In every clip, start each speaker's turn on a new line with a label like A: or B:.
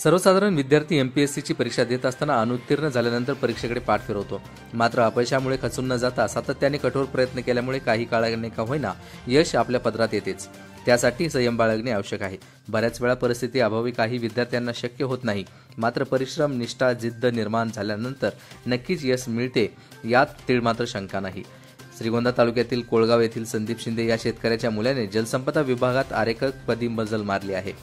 A: सर्वसाधारण विद्यार्थी एमपीएससीची परीक्षा देत असताना अनुत्तीर्ण झाल्यानंतर परीक्षेकडे पाठ फिरवतो. मात्र अपयशामुळे खचून न जाता सातत्याने कठोर प्रयत्न केल्यामुळे काही काळाने का होईना यश आपल्या पदरात येतेच. त्यासाठी संयम बाळगणे आवश्यक आहे. बऱ्याच वेळा परिस्थिती अभावी काही विद्यार्थ्यांना शक्य होत नाही. मात्र परिश्रम, निष्ठा, जिद्द निर्माण झाल्यानंतर नक्कीच यश मिळते, यात तीळमात्र शंका नाही. श्रीगोंदा तालुक्यातील कोळगाव येथील संदीप शिंदे या शेतकऱ्याच्या मुलाने जलसंपदा विभागात आरेखकपदी मजल मारली आहे.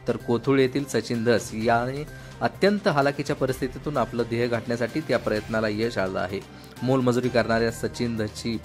A: तर कोथरूड येथील सचिन धस याने अत्यंत हालाकीच्या परिस्थितीतून आपलं ध्येय गाठण्यासाठी त्या प्रयत्नाला यश आलं आहे. मोलमजुरी करणाऱ्या सचिन धसची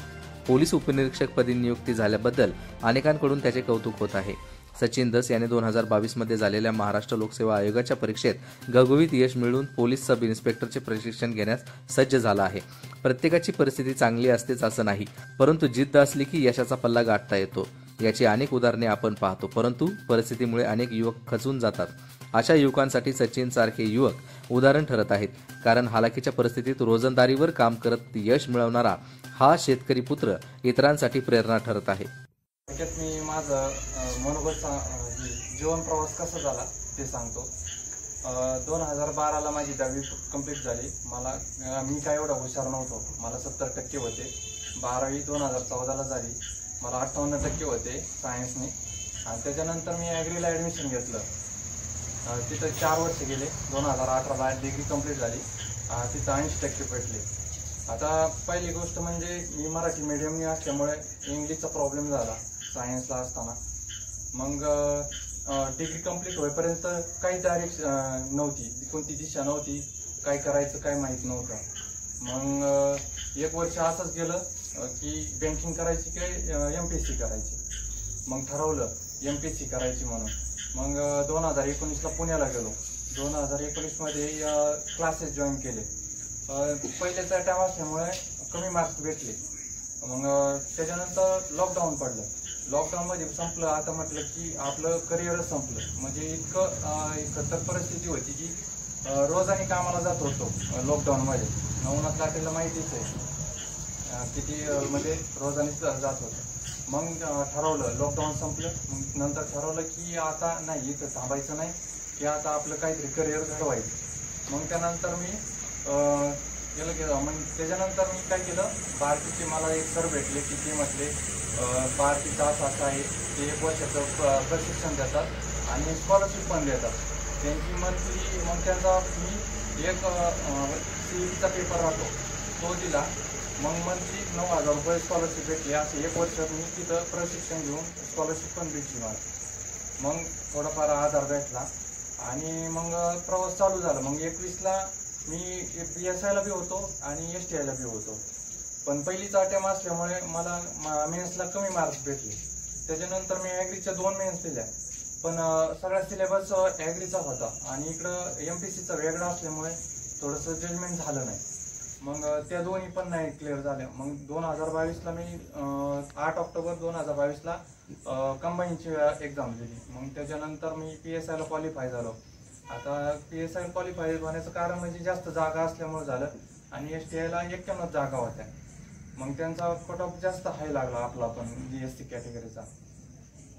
A: पोलीस उपनिरीक्षकपदी नियुक्ती झाल्याबद्दल अनेकांकडून त्याचे कौतुक होत आहे. सचिन धस याने 2022 मध्ये झालेल्या महाराष्ट्र लोकसेवा आयोगाच्या परीक्षेत घवघवीत यश मिळवून पोलीस सब इन्स्पेक्टरचे प्रशिक्षण घेण्यास सज्ज झाला आहे. प्रत्येकाची परिस्थिती चांगली असतेच असं नाही, परंतु जिद्द असली की यशाचा पल्ला गाठता येतो. याची अनेक उदाहरणे आपण पाहतो, परंतु परिस्थितीमुळे अनेक युवक खचून जातात. अशा युवकांसाठी सचिन सारखे युवक उदाहरण ठरत आहेत. कारण हालाकीच्या परिस्थितीत रोजंदारीवर काम करत यश मिळवणारा हा शेतकरी पुत्र इतरांसाठी प्रेरणा ठरत आहे.
B: मी माझं मनोगत जीवन प्रवास कसा झाला ते सांगतो. 2012ला माझी 10वी कंप्लीट झाली. मी काय एवढा हुशार नव्हतो. मला 70% होते. 12वी 2014ला झाली. मला 58% होते सायन्सने. आणि त्याच्यानंतर मी ॲग्रीला ॲडमिशन घेतलं. तिथं 4 वर्ष गेले. 2018ला डिग्री कंप्लीट झाली. तिथं 80% भेटले. आता पहिली गोष्ट म्हणजे मी मराठी मीडियमनी असल्यामुळे इंग्लिशचा प्रॉब्लेम झाला सायन्सला असताना. मग डिग्री कंप्लीट होईपर्यंत काही तारीख नव्हती, कोणती दिशा नव्हती, काय करायचं काय माहीत नव्हतं. मग 1 वर्ष असंच गेलं की बँकिंग करायची की MPSC करायची. मग ठरवलं MPSC करायची म्हणून. मग 2019ला पुण्याला गेलो. 2019मध्ये क्लासेस जॉईन केले. पहिल्याचा टाइम असल्यामुळे कमी मार्क्स भेटले. मग त्याच्यानंतर लॉकडाऊन पडलं. लॉकडाऊनमध्ये संपलं. आता म्हटलं की आपलं करिअरच संपलं. म्हणजे इतकं खतर परिस्थिती होती की रोजाने कामाला जात होतो लॉकडाऊनमध्ये. उन्हात लाटेला माहितीच आहे किती म्हणजे रोजाने जात होतं. मग ठरवलं लॉकडाऊन संपलं. मग नंतर ठरवलं की आता नाही, इथं थांबायचं नाही, की आता आपलं काहीतरी करिअर घडवायचं. मग त्यानंतर मी गेलं. मग त्याच्यानंतर मी काय केलं, बार्टीचे मला एक सर भेटले की ते म्हटले बार्टीचा असं आहे, ते 1 वर्षाचं प्रशिक्षण देतात आणि स्कॉलरशिप पण देतात. त्यांची मंथली. मग त्यांचा मी एक CETचा पेपर राहतो तो दिला. मग मंथली 9,000 रुपये स्कॉलरशिप भेटली. असं 1 वर्ष मी तिथं प्रशिक्षण घेऊन स्कॉलरशिप पण भेटली मला. मग थोडाफार आधार भेटला आणि मग प्रवास चालू झाला. मग 21ला मी PSIला बी होतो आणि STIला बी होतो. पण पहिलीचा अटेम्प असल्यामुळे मला मेन्सला कमी मार्क्स भेटले. त्याच्यानंतर मी ॲग्रीच्या 2 मेन्स दिल्या. पण सगळा सिलेबस ॲग्रीचा होता आणि इकडं MPSCचा वेगळा असल्यामुळे थोडंसं जजमेंट झालं नाही. मग त्या दोन्ही पण नाही क्लिअर झाल्या. मग 2022ला मी 8 ऑक्टोबर 2022ला कंबाईनची एक्झाम दिली. मग त्याच्यानंतर मी PSIला क्वालिफाय झालो. आता PSI क्वालिफाय होण्याचं कारण म्हणजे जास्त जागा असल्यामुळे झालं आणि STIला 91 जागा होत्या. मग त्यांचा कट ऑफ जास्त हाय लागला आपला पण SC कॅटेगरीचा.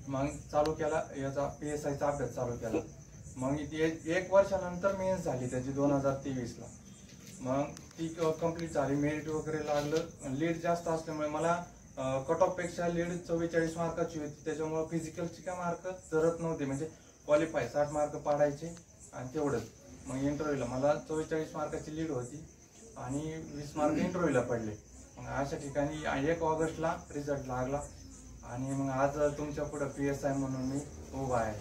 B: मग चालू केला याचा PSIचा अभ्यास चालू केला. मग 1 वर्षानंतर मेन्स झाली त्याची 2023ला. मग ती कंप्लीट झाली. मेरिट वगैरे लागलं. लीड जास्त असल्यामुळे मला कट ऑफ पेक्षा लीड 44 मार्काची होती. त्याच्यामुळे फिजिकलची काय मार्क जरत नव्हते. म्हणजे क्वालिफाय 60 मार्क पाडायचे आणि तेवढंच. मग इंटरव्ह्यूला मला 44 मार्काची लीड होती आणि 20 मार्क इंटरव्ह्यूला पडले. मग अशा ठिकाणी 1 ऑगस्टला रिझल्ट लागला आणि मग आज तुमच्या पुढे PSI म्हणून मी उभा आहे.